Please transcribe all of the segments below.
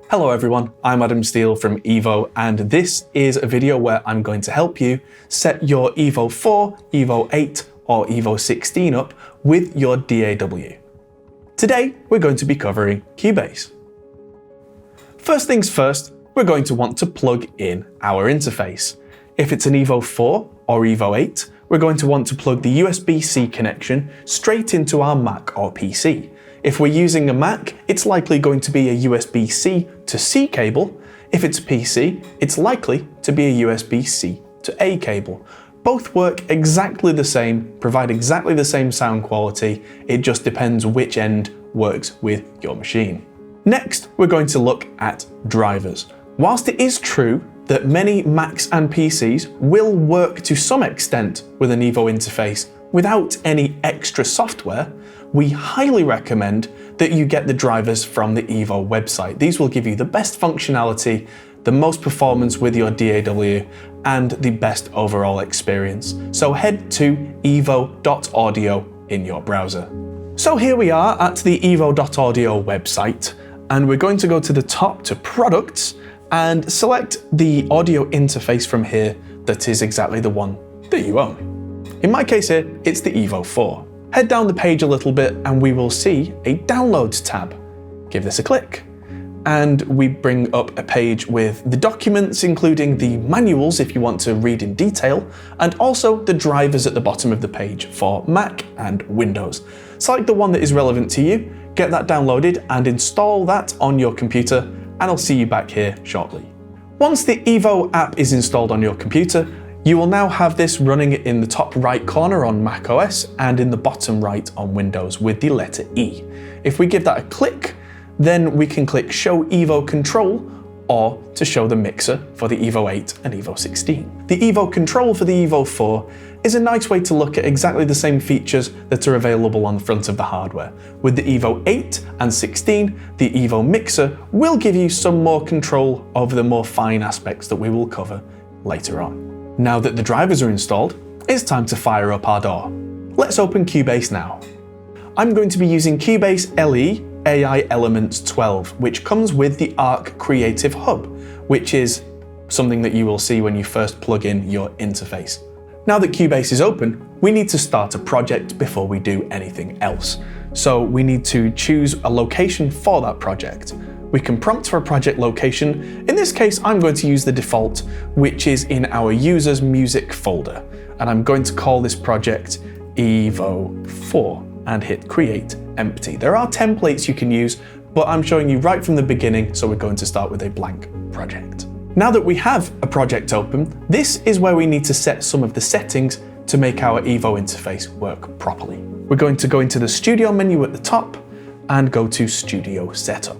Hello everyone, I'm Adam Steele from EVO, and this is a video where I'm going to help you set your EVO 4, EVO 8 or EVO 16 up with your DAW. Today we're going to be covering Cubase. First things first, we're going to want to plug in our interface. If it's an EVO 4 or EVO 8, we're going to want to plug the USB-C connection straight into our Mac or PC. If we're using a Mac, it's likely going to be a USB-C to C cable. If it's a PC, it's likely to be a USB-C to A cable. Both work exactly the same, provide exactly the same sound quality, it just depends which end works with your machine. Next, we're going to look at drivers. Whilst it is true that many Macs and PCs will work to some extent with an EVO interface without any extra software, we highly recommend that you get the drivers from the EVO website. These will give you the best functionality, the most performance with your DAW, and the best overall experience. So head to evo.audio in your browser. So here we are at the evo.audio website, and we're going to go to the top to Products and select the audio interface from here that is exactly the one that you own. In my case here, it's the EVO 4. Head down the page a little bit and we will see a Downloads tab. Give this a click. And we bring up a page with the documents, including the manuals if you want to read in detail, and also the drivers at the bottom of the page for Mac and Windows. Select the one that is relevant to you, get that downloaded and install that on your computer, and I'll see you back here shortly. Once the EVO app is installed on your computer, you will now have this running in the top right corner on macOS and in the bottom right on Windows with the letter E. If we give that a click, then we can click Show EVO Control or to show the mixer for the EVO 8 and EVO 16. The EVO Control for the EVO 4 is a nice way to look at exactly the same features that are available on the front of the hardware. With the EVO 8 and 16, the EVO Mixer will give you some more control over the more fine aspects that we will cover later on. Now that the drivers are installed, it's time to fire up our DAW. Let's open Cubase now. I'm going to be using Cubase LE AI Elements 12, which comes with the Arc Creative Hub, which is something that you will see when you first plug in your interface. Now that Cubase is open, we need to start a project before we do anything else. So we need to choose a location for that project. We can prompt for a project location. In this case, I'm going to use the default, which is in our users music folder. And I'm going to call this project EVO 4 and hit create empty. There are templates you can use, but I'm showing you right from the beginning, so we're going to start with a blank project. Now that we have a project open, this is where we need to set some of the settings to make our EVO interface work properly. We're going to go into the Studio menu at the top and go to Studio Setup.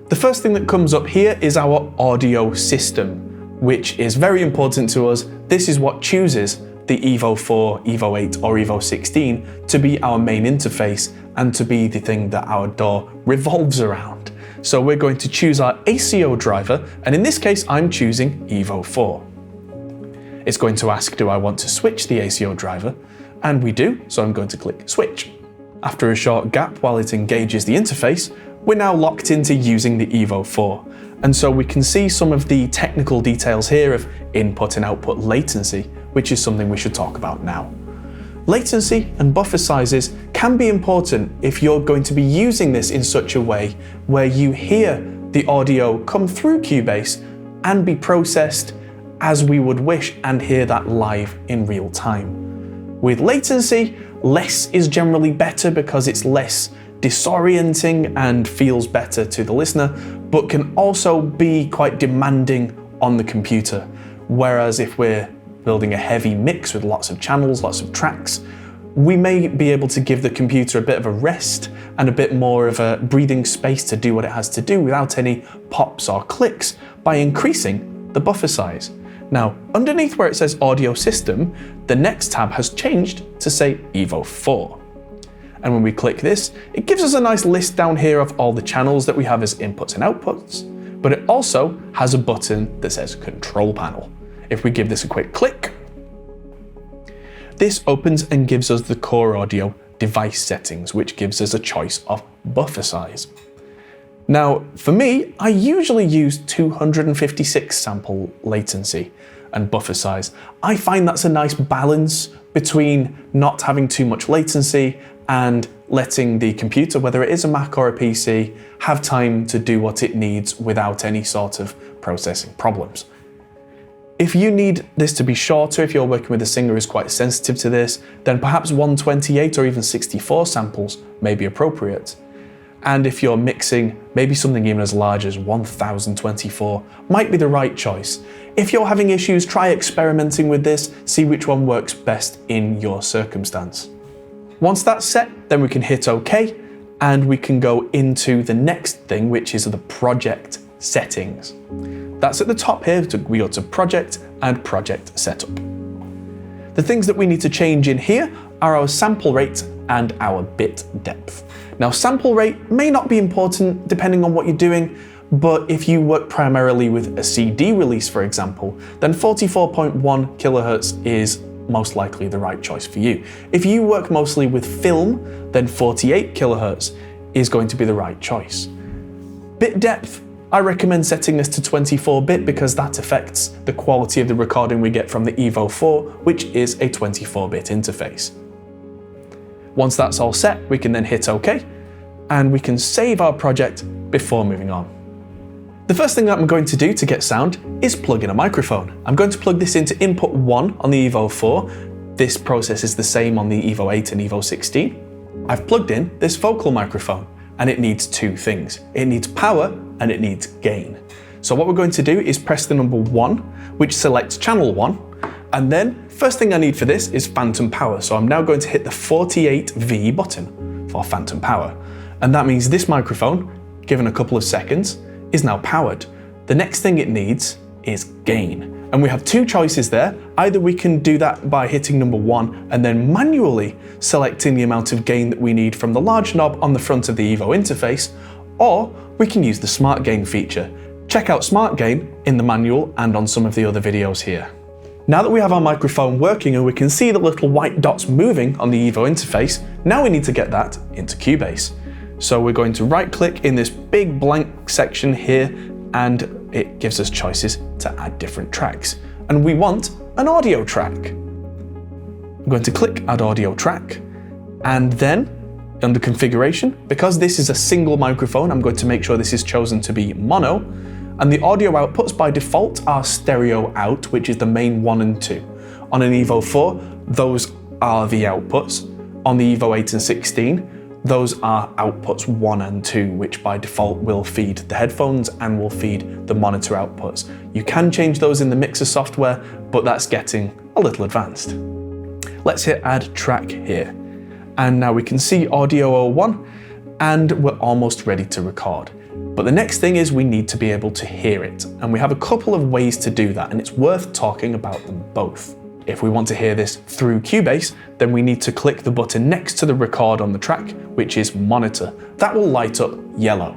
The first thing that comes up here is our audio system, which is very important to us. This is what chooses the EVO 4, EVO 8 or EVO 16 to be our main interface and to be the thing that our DAW revolves around. So we're going to choose our ACO driver, and in this case I'm choosing EVO 4. It's going to ask, do I want to switch the ACO driver? And we do, so I'm going to click switch. After a short gap while it engages the interface, we're now locked into using the EVO 4. And so we can see some of the technical details here of input and output latency, which is something we should talk about now. Latency and buffer sizes can be important if you're going to be using this in such a way where you hear the audio come through Cubase and be processed as we would wish and hear that live in real time. With latency, less is generally better because it's less disorienting and feels better to the listener, but can also be quite demanding on the computer. Whereas if we're building a heavy mix with lots of channels, lots of tracks, we may be able to give the computer a bit of a rest and a bit more of a breathing space to do what it has to do without any pops or clicks by increasing the buffer size. Now, underneath where it says Audio System, the next tab has changed to say EVO 4. And when we click this, it gives us a nice list down here of all the channels that we have as inputs and outputs, but it also has a button that says Control Panel. If we give this a quick click, this opens and gives us the core audio device settings, which gives us a choice of buffer size. Now, for me, I usually use 256 sample latency and buffer size. I find that's a nice balance between not having too much latency and letting the computer, whether it is a Mac or a PC, have time to do what it needs without any sort of processing problems. If you need this to be shorter, if you're working with a singer who's quite sensitive to this, then perhaps 128 or even 64 samples may be appropriate. And if you're mixing, maybe something even as large as 1024 might be the right choice. If you're having issues, try experimenting with this, see which one works best in your circumstance. Once that's set, then we can hit OK, and we can go into the next thing, which is the project settings. That's at the top here. We go to project and project setup. The things that we need to change in here are our sample rate and our bit depth. Now, sample rate may not be important depending on what you're doing, but if you work primarily with a CD release, for example, then 44.1 kilohertz is most likely the right choice for you. If you work mostly with film, then 48 kilohertz is going to be the right choice. Bit depth, I recommend setting this to 24-bit because that affects the quality of the recording we get from the EVO 4, which is a 24-bit interface. Once that's all set, we can then hit OK, and we can save our project before moving on. The first thing that I'm going to do to get sound is plug in a microphone. I'm going to plug this into input 1 on the EVO 4. This process is the same on the EVO 8 and EVO 16. I've plugged in this vocal microphone, and it needs two things. It needs power and it needs gain. So what we're going to do is press the number 1, which selects channel 1, and then first thing I need for this is phantom power. So I'm now going to hit the 48V button for phantom power. And that means this microphone, given a couple of seconds, is now powered. The next thing it needs is gain. And we have two choices there. Either we can do that by hitting number 1 and then manually selecting the amount of gain that we need from the large knob on the front of the EVO interface, or we can use the Smart Gain feature. Check out Smart Gain in the manual and on some of the other videos here. Now that we have our microphone working and we can see the little white dots moving on the EVO interface, now we need to get that into Cubase. So we're going to right click in this big blank section here, and it gives us choices to add different tracks. And we want an audio track. I'm going to click Add Audio Track, and then under Configuration, because this is a single microphone, I'm going to make sure this is chosen to be mono, and the audio outputs by default are stereo out, which is the main 1 and 2. On an EVO 4, those are the outputs. On the EVO 8 and 16, those are outputs 1 and 2, which by default will feed the headphones and will feed the monitor outputs. You can change those in the mixer software, but that's getting a little advanced. Let's hit Add Track here. And now we can see Audio 01, and we're almost ready to record. But the next thing is we need to be able to hear it. And we have a couple of ways to do that, and it's worth talking about them both. If we want to hear this through Cubase, then we need to click the button next to the record on the track, which is Monitor. That will light up yellow.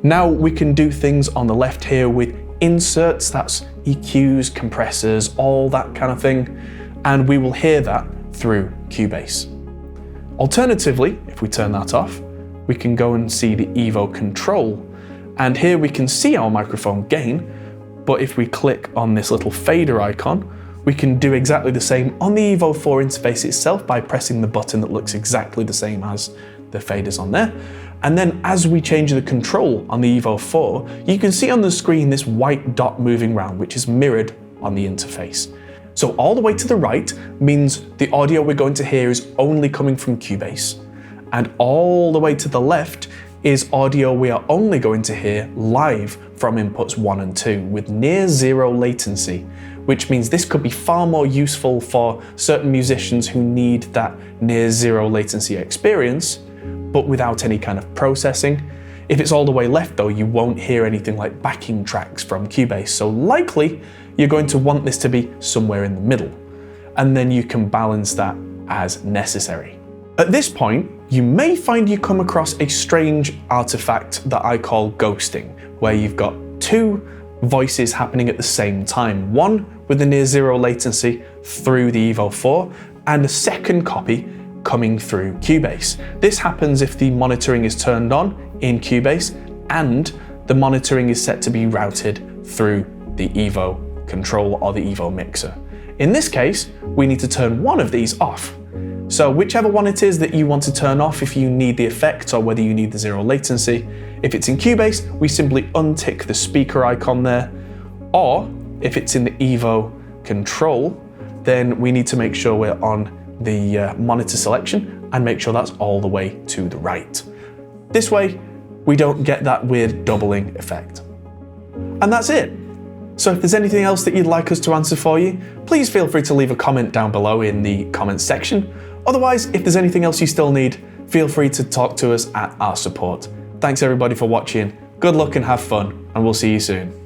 Now we can do things on the left here with inserts, that's EQs, compressors, all that kind of thing, and we will hear that through Cubase. Alternatively, if we turn that off, we can go and see the EVO control, and here we can see our microphone gain, but if we click on this little fader icon, we can do exactly the same on the EVO 4 interface itself by pressing the button that looks exactly the same as the faders on there. And then as we change the control on the EVO 4, you can see on the screen this white dot moving around, which is mirrored on the interface. So all the way to the right means the audio we're going to hear is only coming from Cubase. And all the way to the left is audio we are only going to hear live from inputs 1 and 2 with near zero latency, which means this could be far more useful for certain musicians who need that near zero latency experience, but without any kind of processing. If it's all the way left though, you won't hear anything like backing tracks from Cubase, so likely you're going to want this to be somewhere in the middle, and then you can balance that as necessary. At this point, you may find you come across a strange artifact that I call ghosting, where you've got two voices happening at the same time, one with the near zero latency through the EVO 4 and a second copy coming through Cubase. This happens if the monitoring is turned on in Cubase and the monitoring is set to be routed through the EVO control or the EVO mixer. In this case, we need to turn one of these off. So whichever one it is that you want to turn off, if you need the effect or whether you need the zero latency, if it's in Cubase, we simply untick the speaker icon there, or if it's in the EVO control, then we need to make sure we're on the monitor selection and make sure that's all the way to the right. This way, we don't get that weird doubling effect. And that's it. So if there's anything else that you'd like us to answer for you, please feel free to leave a comment down below in the comments section. Otherwise, if there's anything else you still need, feel free to talk to us at our support. Thanks everybody for watching, good luck and have fun, and we'll see you soon.